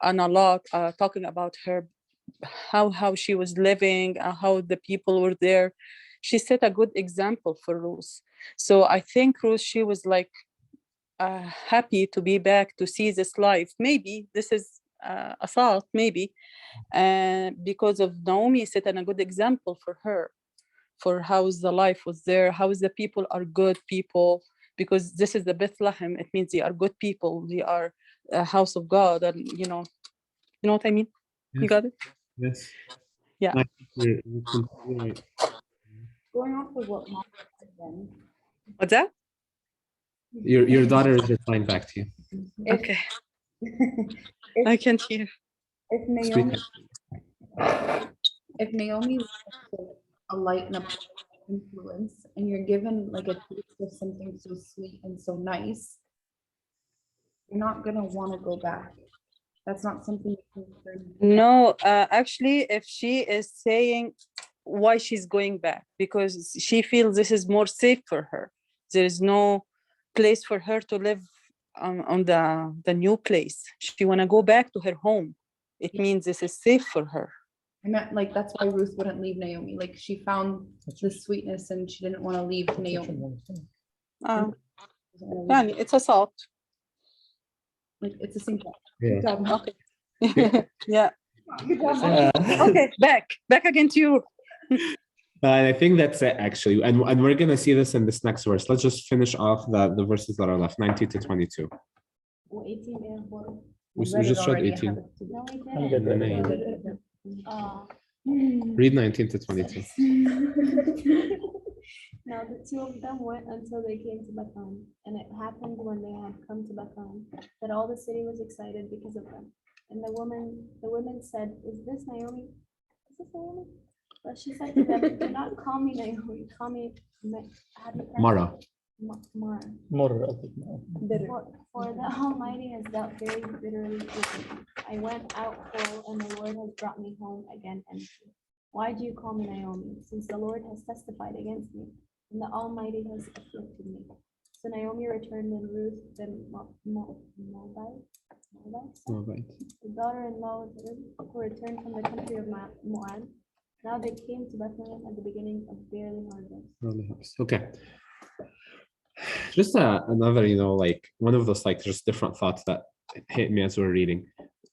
and a lot, talking about her, how she was living, how the people were there. She set a good example for Ruth. So I think Ruth, she was like happy to be back to see this life. Maybe this is a thought, maybe, because of Naomi setting a good example for her, for how the life was there, how the people are good people, because this is the Bethlehem. It means they are good people. They are a house of God, and you know what I mean. Yes. You got it? Yes. Yeah. You're completely right. Going off of what Mom said then. What's that? Your daughter is replying back to you. Okay. I can't hear. If Naomi was a light and a influence, and you're given like a taste of something so sweet and so nice, you're not gonna want to go back. That's not something you can. No, actually, if she is saying why she's going back, because she feels this is more safe for her. There is no place for her to live on the new place. She want to go back to her home. It means this is safe for her. I meant like that's why Ruth wouldn't leave Naomi. Like she found the sweetness and she didn't want to leave Naomi. It's a thought. Like it's a simple. Yeah. Okay. Yeah. Okay, back again to you. And I think that's it actually. And we're gonna see this in this next verse. Let's just finish off the verses that are left, 19 to 22. 18 and 4. We just read 18. No, we I'm didn't. good. Read 19 to 22. Now the two of them went until they came to Bethlehem, and it happened when they had come to Bethlehem that all the city was excited because of them. And the women said, "Is this Naomi? Is this Naomi?" But she said to them, "Do not call me Naomi. Call me Mara. Mara. For the Almighty has dealt very bitterly with me. I went out full, and the Lord has brought me home again empty. Why do you call me Naomi, since the Lord has testified against me, and the Almighty has afflicted me?" So Naomi returned, and Ruth, the Moabite, the daughter-in-law of Ruth, who returned from the country of Moab. Now they came to Bethlehem at the beginning of barley harvest. Okay. Just another, like one of those like just different thoughts that hit me as we were reading.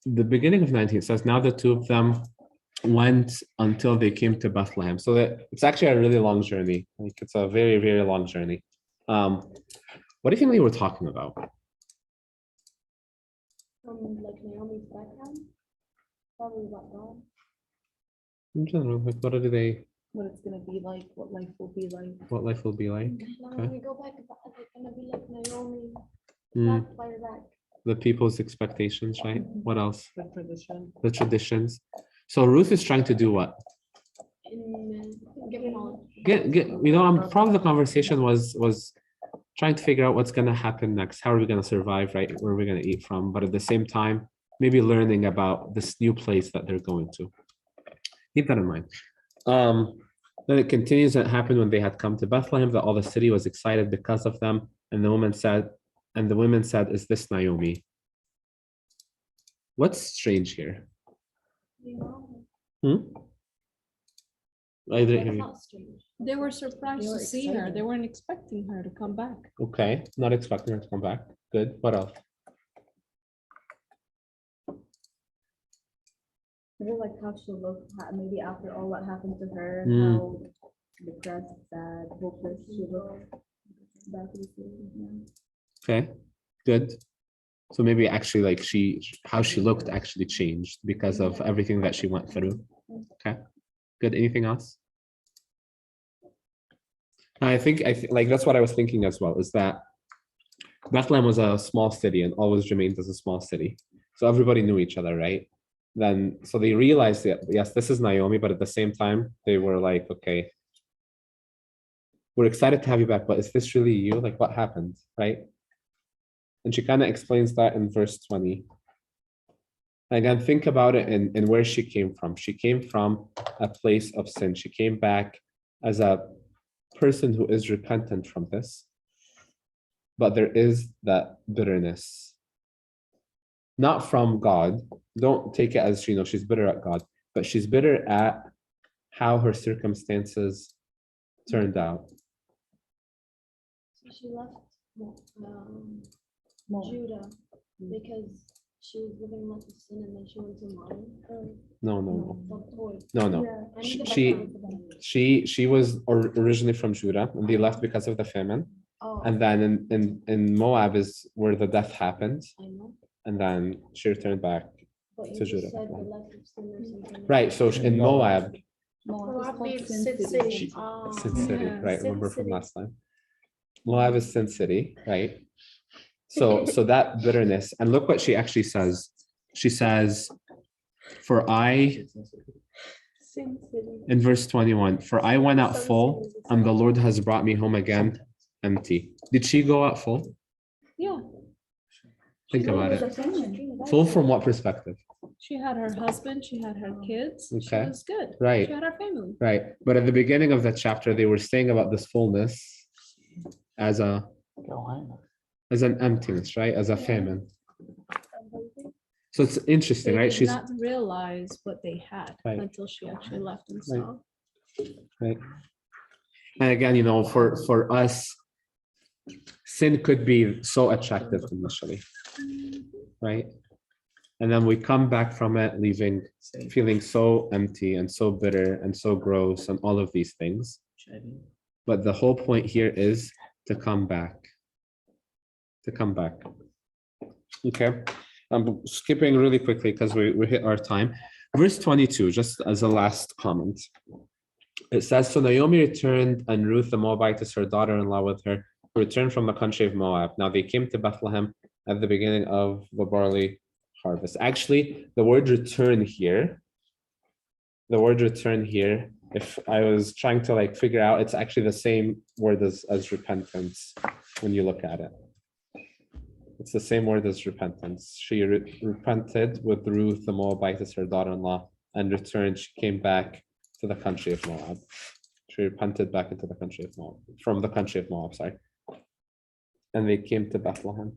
The beginning of 19 says, now the two of them went until they came to Bethlehem. So that it's actually a really long journey. Like it's a very, very long journey. What do you think they were talking about? Like Naomi's background, probably about God. In general, like what are they? What it's gonna be like, what life will be like. What life will be like? When we go back, it's gonna be like Naomi. Mm. Not fire back. The people's expectations, right? What else? The tradition. The traditions. So Ruth is trying to do what? Give knowledge. Part of the conversation was trying to figure out what's going to happen next. How are we going to survive, right? Where are we going to eat from? But at the same time, maybe learning about this new place that they're going to. Keep that in mind. Then it continues, and it happened when they had come to Bethlehem that all the city was excited because of them. And the women said, is this Naomi? What's strange here? Hmm? I didn't hear you. They were surprised to see her. They weren't expecting her to come back. Okay, not expecting her to come back. Good. What else? I feel like how she looked, maybe after all what happened to her, Mm. how depressed, sad, hopeless she looked back to the city. Yeah. Okay, good. So maybe actually like how she looked actually changed because of everything that she went through. Okay, good. Anything else? I think like that's what I was thinking as well, is that Bethlehem was a small city and always remained as a small city. So everybody knew each other, right? Then so they realized that yes, this is Naomi, but at the same time, they were like, okay, we're excited to have you back, but is this really you? Like, what happened, right? And she kind of explains that in verse 20. Again, think about it and where she came from. She came from a place of sin. She came back as a person who is repentant from this. But there is that bitterness. Not from God. Don't take it as, she's bitter at God, but she's bitter at how her circumstances turned out. So she left Judah because she was living life of sin, and then she went to Moab. No. She was originally from Judah, and they left because of the famine. Oh. And then in Moab is where the death happened. I know. And then she returned back But to you Judah. just said the life of sin or something. Right. So in Moab, Moab means Sin City. Sin City, Yeah. right? Sin Remember from City. last time. Moab is Sin City, right? So that bitterness, and look what she actually says. She says, Sin City. in verse 21, for I went out full, and the Lord has brought me home again empty. Did she go out full? Yeah, Think about it. Full from what perspective? she had her husband, she had her kids. She Okay. was good. Right. She had her family. Right. But at the beginning of the chapter, they were saying about this fullness as an emptiness, right? As a famine. So it's interesting, They right? did She's not realize what they had Right. until she actually left and Right. saw. right. And again, for us, sin could be so attractive initially, right? And then we come back from it feeling so empty and so bitter and so gross and all of these things. But the whole point here is to come back. Okay. I'm skipping really quickly because we hit our time. Verse 22, just as a last comment. It says, so Naomi returned, and Ruth the Moabitess, her daughter-in-law, with her, returned from the country of Moab. Now they came to Bethlehem at the beginning of the barley harvest. Actually, the word return here, if I was trying to figure out, it's actually the same word as repentance when you look at it. It's the same word as repentance. She repented with Ruth the Moabitess, her daughter-in-law, and returned. She came back to the country of Moab. She repented back into the country of Moab, from the country of Moab, sorry. And they came to Bethlehem.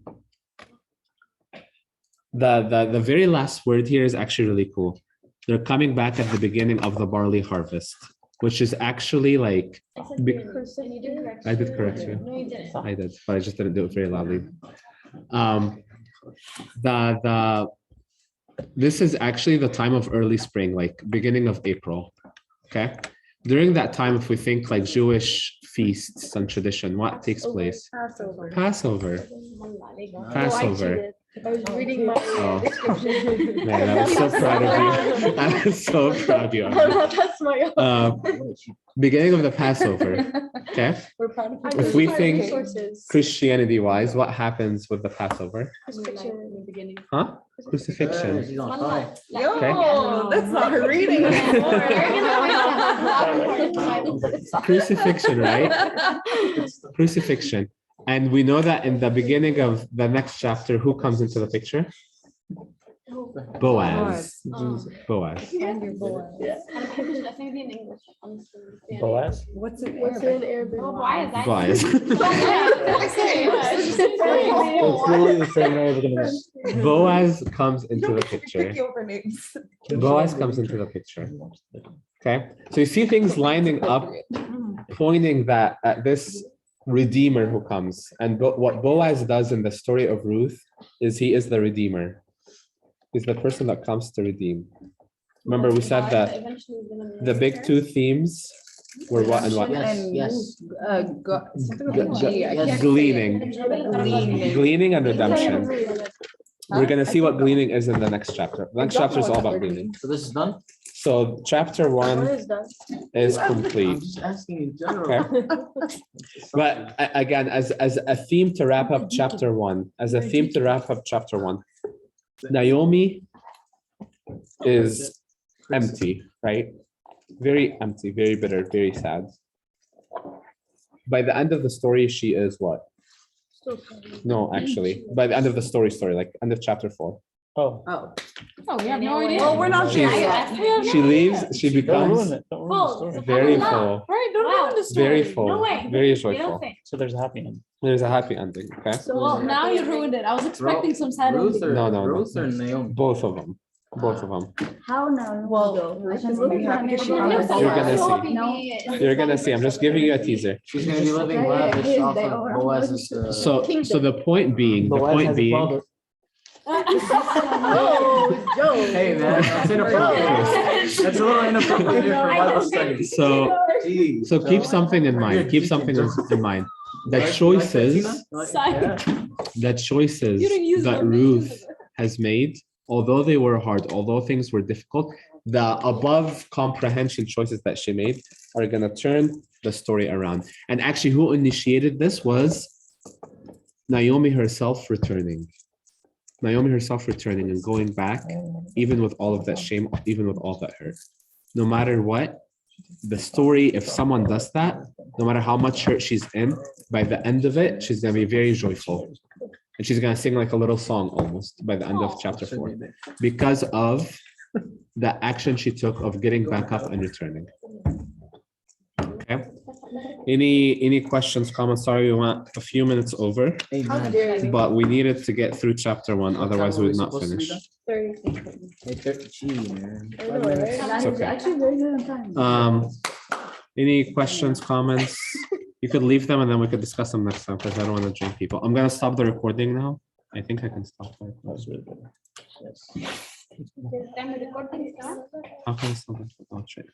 The very last word here is actually really cool. They're coming back at the beginning of the barley harvest, which is actually I did correct you. No, you didn't. I did, but I just didn't do it very loudly. This is actually the time of early spring, beginning of April. Okay. During that time, if we think Jewish feasts and tradition, what takes place? Passover. I was reading my description. Man, I was so proud of you. I was so proud of you. That's my Beginning of the Passover. Okay. We're proud of If we think Christianity wise, what happens with the Passover? Huh? Crucifixion. Yo, that's not her reading anymore. Crucifixion, right? Crucifixion. And we know that in the beginning of the next chapter, who comes into the picture? Boaz. Jesus. Boaz. Find your Boaz. I don't know if maybe in English, honestly. Yeah. Boaz? What's in What's in Arabic? Arabic? Oh, why is that? Boaz. It's literally the same way we're gonna. Boaz comes into the picture. Boaz comes into the picture. Okay, so you see things lining up, pointing that at this redeemer who comes. And what Boaz does in the story of Ruth is he is the redeemer. He's the person that comes to redeem. Remember, we said that the big two themes were what and what? Yes. Gleaning. Gleaning and redemption. We're going to see what gleaning is in the next chapter. The next chapter is all about gleaning. So this is done? So chapter 1 is complete. I'm just asking in general. Okay. But again, as a theme to wrap up chapter 1, Naomi is empty, right? Very empty, very bitter, very sad. By the end of the story, she is what? No, actually, by the end of the story, like end of chapter 4. Oh. Oh, we have no idea. Well, we're not She's- there yet. She leaves, she Don't becomes ruin it. Don't ruin the story. very full, Right, don't ruin the story. very full, No way. very You don't joyful. think? So there's a happy end. There's a happy ending, okay? Well, now you ruined it. I was expecting some sad Ruth ending. or, No. Ruth or Naomi? Both of them. Both of them. How now? Well, I can look maybe at happy she my has- You're gonna see. No. You're gonna see. I'm just giving you a teaser. She's gonna be living lavish off of Boaz's. So the point being, Oh, Joe. Hey man, that's inappropriate. That's a little inappropriate for Bible study. So Jeez, keep Joe. something in mind. Keep something in mind. The choices that Ruth has made, although they were hard, although things were difficult, the above comprehension choices that she made are going to turn the story around. And actually, who initiated this was Naomi herself returning. Naomi herself returning and going back, even with all of that shame, even with all that hurt. No matter what, the story, if someone does that, no matter how much hurt she's in, by the end of it, she's going to be very joyful. And she's going to sing like a little song almost by the end of chapter 4 because of the action she took of getting back up and returning. Okay. Any questions, comments? Sorry, we went a few minutes over, but we needed to get through chapter 1, otherwise we would not finish. 30. Gee, man. I know, right? It's okay. Actually very good on time. Any questions, comments? You could leave them and then we could discuss them next time because I don't want to drink people. I'm gonna stop the recording now. I think I can stop the recording. That's really good. Yes. Then the recording is done. How can I stop it? Oh, shit.